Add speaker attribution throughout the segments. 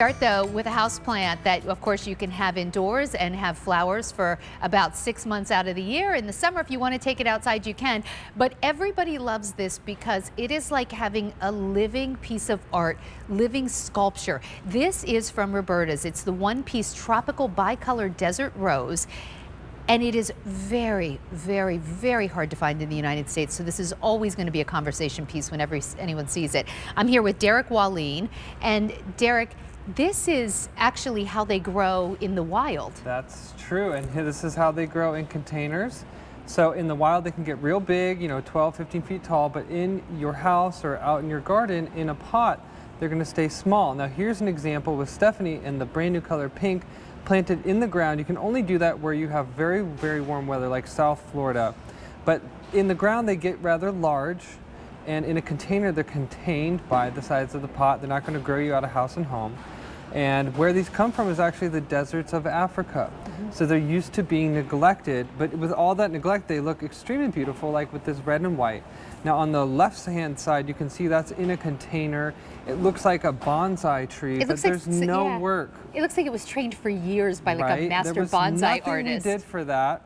Speaker 1: Start though with a house plant that of course you can have indoors and have flowers for about 6 months out of the year. In the summer, if you want to take it outside, you can. But everybody loves this because it is like having a living piece of art, living sculpture. This is from Roberta's. It's the one-piece tropical bicolor desert rose. And it is very, very, very hard to find in the United States. So this is always going to be a conversation piece whenever anyone sees it. I'm here with Derek Wallin. And Derek, this is actually how they grow in the wild.
Speaker 2: That's true, and this is how they grow in containers. So in the wild they can get real big, 12, 15 feet tall, but in your house or out in your garden in a pot, they're gonna stay small. Now here's an example with Stephanie in the brand new color pink, planted in the ground. You can only do that where you have very, very warm weather like South Florida. But in the ground they get rather large, and in a container they're contained by the sides of the pot. They're not gonna grow you out of house and home. And where these come from is actually the deserts of Africa. So they're used to being neglected, but with all that neglect, they look extremely beautiful, like with this red and white. Now on the left-hand side, you can see that's in a container. It looks like a bonsai tree, but there's no work.
Speaker 1: It looks like it was trained for years by like a master bonsai artist.
Speaker 2: There was nothing we did for that.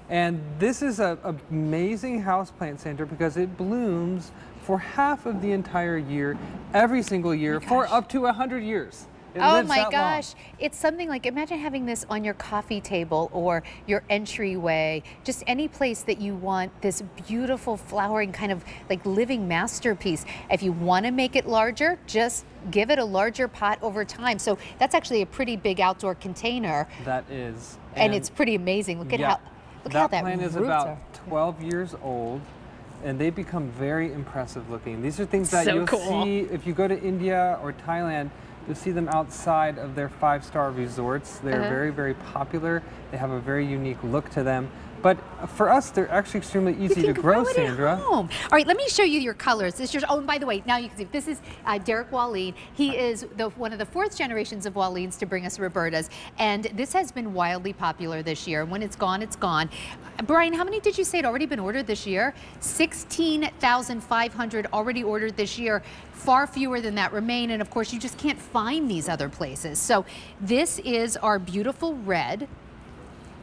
Speaker 2: And this is an amazing houseplant, Sandra, because it blooms for half of the entire year, every single year, for up to 100 years.
Speaker 1: Oh my gosh, it's something like, imagine having this on your coffee table or your entryway, just any place that you want this beautiful flowering kind of like living masterpiece. If you want to make it larger, just give it a larger pot over time. So that's actually a pretty big outdoor container.
Speaker 2: That is.
Speaker 1: And it's pretty amazing. Look at how that
Speaker 2: plant is about 12 years old. And they become very impressive looking. These are things that you'll see if you go to India or Thailand. You'll see them outside of their 5-star resorts. They're very, very popular. They have a very unique look to them. But for us, they're actually extremely easy to grow, Sandra.
Speaker 1: All right, let me show you your colors. This is yours. Oh, and by the way, now you can see this is Derek Wallin. He is one of the 4th generations of Wallins to bring us Roberta's, and this has been wildly popular this year. When it's gone, it's gone. Brian, how many did you say had already been ordered this year? 16,500 already ordered this year. Far fewer than that remain, and of course, you just can't find these other places. So this is our beautiful red.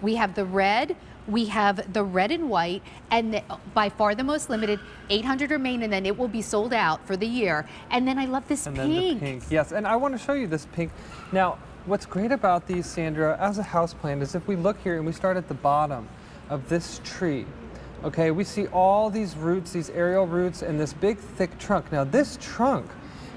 Speaker 1: We have the red. We have the red and white, and by far the most limited, 800 remain, and then it will be sold out for the year. And then I love this pink.
Speaker 2: Then the pink, yes, and I want to show you this pink. Now, what's great about these, Sandra, as a houseplant is if we look here and we start at the bottom of this tree, okay, we see all these roots, these aerial roots, and this big thick trunk. Now this trunk,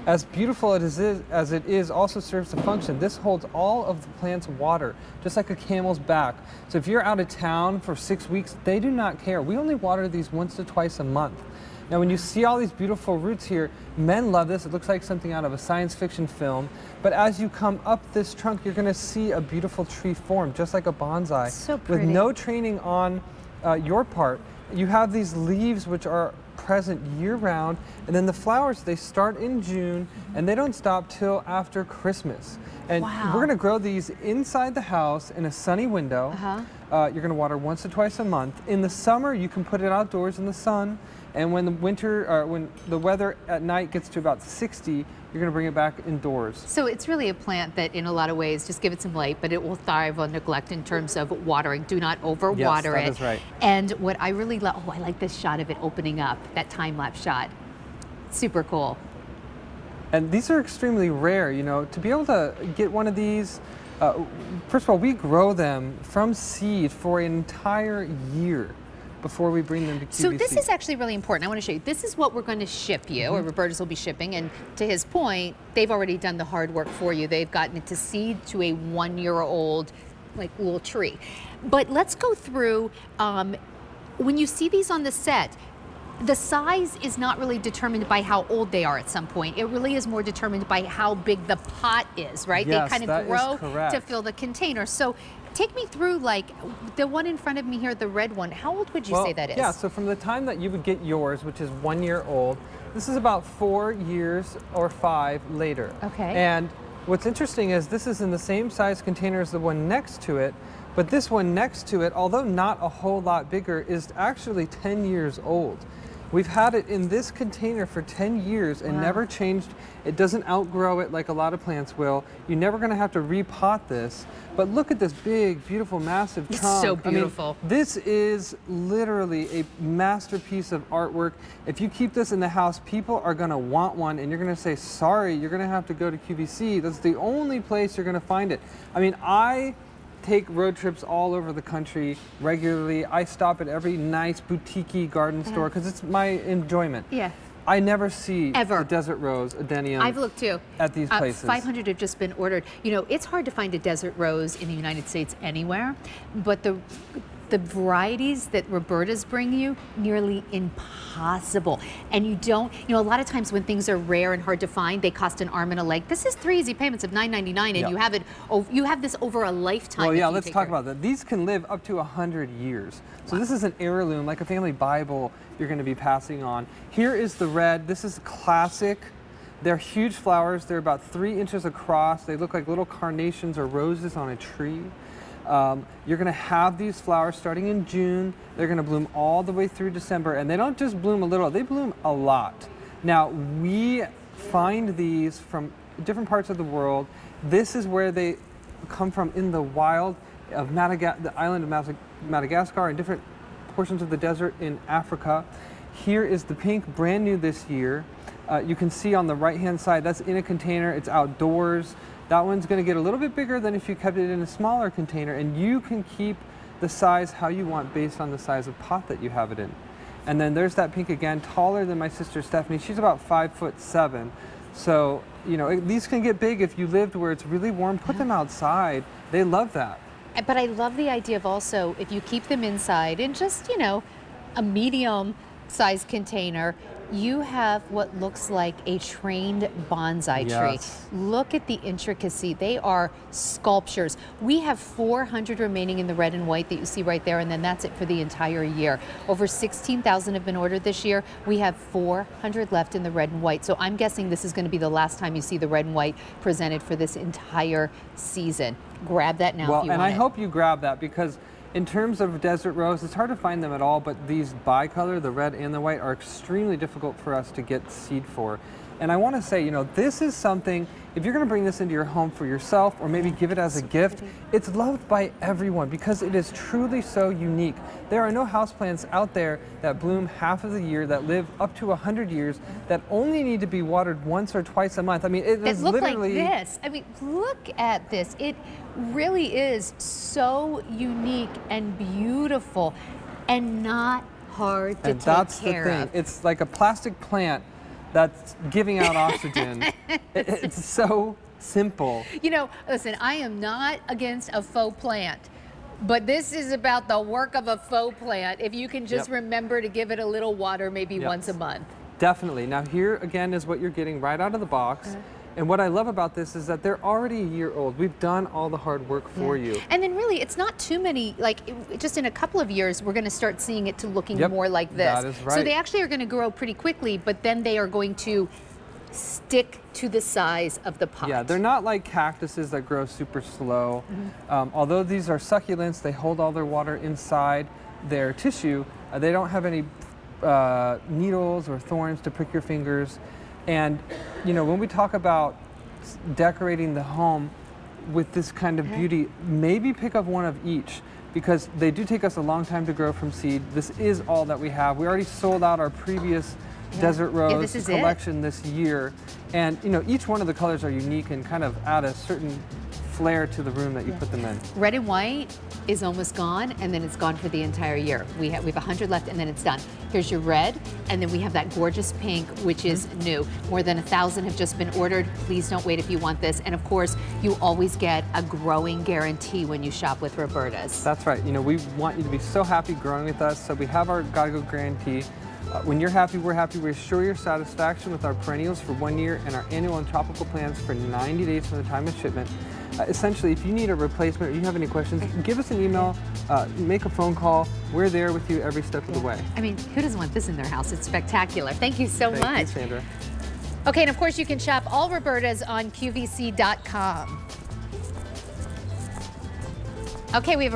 Speaker 2: as beautiful as it is, also serves a function. This holds all of the plant's water, just like a camel's back. So if you're out of town for 6 weeks, they do not care. We only water these once to twice a month. Now when you see all these beautiful roots here, men love this. It looks like something out of a science fiction film. But as you come up this trunk, you're gonna see a beautiful tree form, just like a bonsai.
Speaker 1: So pretty.
Speaker 2: With no training on your part. You have these leaves which are present year-round, and then the flowers, they start in June and they don't stop till after Christmas. And we're going to grow these inside the house in a sunny window. You're going to water once or twice a month. In the summer, you can put it outdoors in the sun, and when the weather at night gets to about 60, you're going to bring it back indoors.
Speaker 1: So it's really a plant that in a lot of ways, just give it some light, but it will thrive on neglect in terms of watering. Do not overwater it.
Speaker 2: Yes, that is right.
Speaker 1: And what I really love, I like this shot of it opening up, that time-lapse shot. Super cool.
Speaker 2: And these are extremely rare, to be able to get one of these. First of all, we grow them from seed for an entire year before we bring them to QVC.
Speaker 1: So this is actually really important. I want to show you. This is what we're going to ship you, or Roberta's will be shipping. And to his point, they've already done the hard work for you. They've gotten it to seed to a 1-year-old, like little tree. But let's go through. When you see these on the set, the size is not really determined by how old they are at some point. It really is more determined by how big the pot is, right?
Speaker 2: Yes,
Speaker 1: they kind of grow to fill the container. So take me through, like, the one in front of me here, the red one. How old would you say that is?
Speaker 2: Yeah, so from the time that you would get yours, which is 1 year old, this is about 4 years or 5 later.
Speaker 1: Okay.
Speaker 2: And what's interesting is this is in the same size container as the one next to it, but this one next to it, although not a whole lot bigger, is actually 10 years old. We've had it in this container for 10 years and never changed. It doesn't outgrow it like a lot of plants will. You're never going to have to repot this. But look at this big, beautiful, massive trunk.
Speaker 1: It's so beautiful.
Speaker 2: I mean, this is literally a masterpiece of artwork. If you keep this in the house, people are going to want one, and you're going to say, sorry, you're going to have to go to QVC. That's the only place you're going to find it. I mean, I take road trips all over the country regularly. I stop at every nice boutique-y garden store because it's my enjoyment.
Speaker 1: Yeah.
Speaker 2: I never see
Speaker 1: Ever.
Speaker 2: the desert rose, Adenium.
Speaker 1: I've looked too.
Speaker 2: At these places.
Speaker 1: 500 have just been ordered. You know, it's hard to find a desert rose in the United States anywhere, but the varieties that Roberta's bring you, nearly impossible. And you don't, you know, a lot of times when things are rare and hard to find, they cost an arm and a leg. This is 3 easy payments of $9.99, and you have it. You have this over a lifetime.
Speaker 2: Well, yeah, let's talk about that. These can live up to 100 years. So this is an heirloom, like a family Bible you're going to be passing on. Here is the red. This is classic. They're huge flowers. They're about 3 inches across. They look like little carnations or roses on a tree. You're going to have these flowers starting in June. They're going to bloom all the way through December, and they don't just bloom a little, they bloom a lot. Now, we find these from different parts of the world. This is where they come from in the wild of the island of Madagascar and different portions of the desert in Africa. Here is the pink, brand new this year. You can see on the right-hand side, that's in a container, it's outdoors. That one's going to get a little bit bigger than if you kept it in a smaller container, and you can keep the size how you want based on the size of pot that you have it in. And then there's that pink again, taller than my sister Stephanie. She's about 5'7". So, you know, these can get big if you lived where it's really warm. Put them outside. They love that.
Speaker 1: But I love the idea of also, if you keep them inside in just, you know, a medium size container, you have what looks like a trained bonsai tree. Look at the intricacy. They are sculptures. We have 400 remaining in the red and white that you see right there, and then that's it for the entire year. Over 16,000 have been ordered this year. We have 400 left in the red and white. So I'm guessing this is going to be the last time you see the red and white presented for this entire season. Grab that now if you want it.
Speaker 2: Well, and I hope you grab that, because in terms of desert rose, it's hard to find them at all, but these bicolor, the red and the white, are extremely difficult for us to get seed for. And I want to say, you know, this is something, if you're going to bring this into your home for yourself or maybe give it as a gift, it's loved by everyone because it is truly so unique. There are no houseplants out there that bloom half of the year, that live up to 100 years, that only need to be watered once or twice a month. I mean, it is literally...
Speaker 1: like this. I mean, look at this. It really is so unique and beautiful and not hard to take care of.
Speaker 2: That's the thing. It's like a plastic plant that's giving out oxygen. It's so simple.
Speaker 1: You know, listen, I am not against a faux plant, but this is about the work of a faux plant. If you can just remember to give it a little water maybe once a month.
Speaker 2: Definitely. Now here again is what you're getting right out of the box. And what I love about this is that they're already a year old. We've done all the hard work for you.
Speaker 1: And then really, it's not too many, like just in a couple of years, we're going to start seeing it to looking more like this.
Speaker 2: That is right.
Speaker 1: So they actually are going to grow pretty quickly, but then they are going to stick to the size of the pot.
Speaker 2: Yeah, they're not like cactuses that grow super slow. Although these are succulents, they hold all their water inside their tissue. They don't have any needles or thorns to prick your fingers. And, you know, when we talk about decorating the home with this kind of beauty, maybe pick up one of each, because they do take us a long time to grow from seed. This is all that we have. We already sold out our previous desert rose collection this year. And, you know, each one of the colors are unique and kind of add a certain flair to the room that you put them in.
Speaker 1: Red and white is almost gone, and then it's gone for the entire year. We have 100 left, and then it's done. Here's your red, and then we have that gorgeous pink, which is new. More than 1,000 have just been ordered. Please don't wait if you want this. And of course, you always get a growing guarantee when you shop with Roberta's.
Speaker 2: That's right. You know, we want you to be so happy growing with us, so we have our Gotta Go guarantee. When you're happy, we're happy. We assure your satisfaction with our perennials for 1 year and our annual and tropical plants for 90 days from the time of shipment. Essentially, if you need a replacement or you have any questions, give us an email, make a phone call. We're there with you every step of the way.
Speaker 1: I mean, who doesn't want this in their house? It's spectacular. Thank you so much.
Speaker 2: Thank you, Sandra.
Speaker 1: Okay, and of course you can shop all Roberta's on QVC.com. Okay, we have